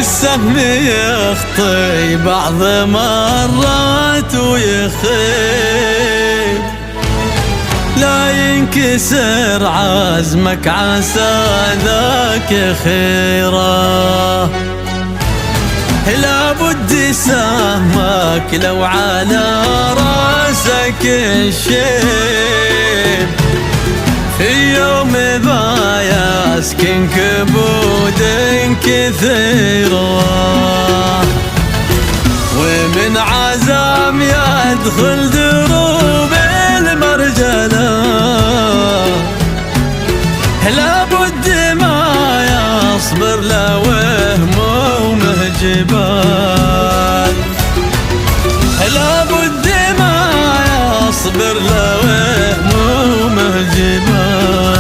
السهم يخطي بعض مرات ويخيب، لا ينكسر عزمك عسى ذاك خيره. لابد سهمك لو على راسك الشيب، في يوم ذا يسكن كبود كثيرة، ومن عزام يدخل دروب المرجلة. لابد ما يصبر لو همومه جبال، لابد ما يصبر لو همومه جبال.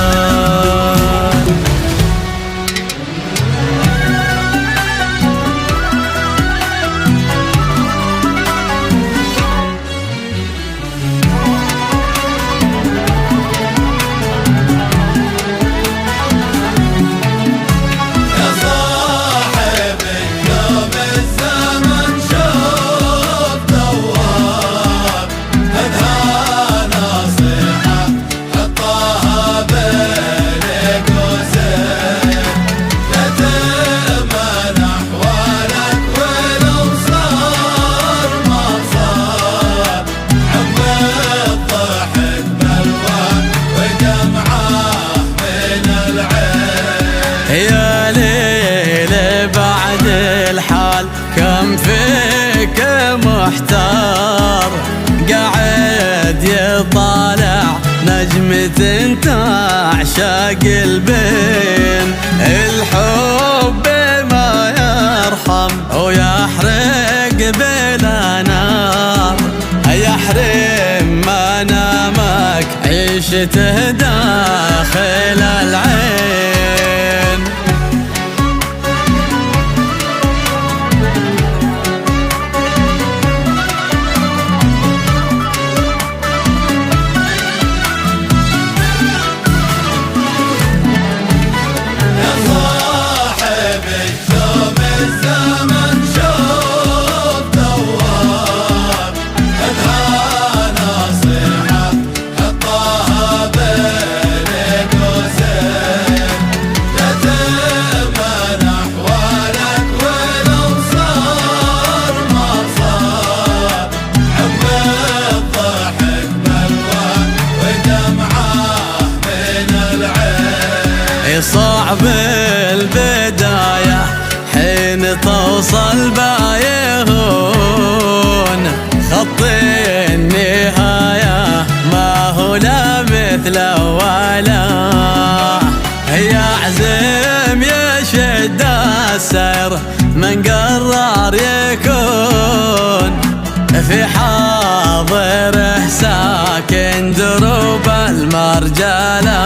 يا ليل بعد الحال كم فيك محتار، قاعد يطالع نجمة تعشق البين. الحب ما يرحم ويحرق بلا نار، يحرم منامك عيشته داخل العين. صعب البداية حين توصل بايهون، خط النهاية ما هو لا مثل ولا. يعزم يشد السير من قرار يكون، في حاضره ساكن دروب المرجلة.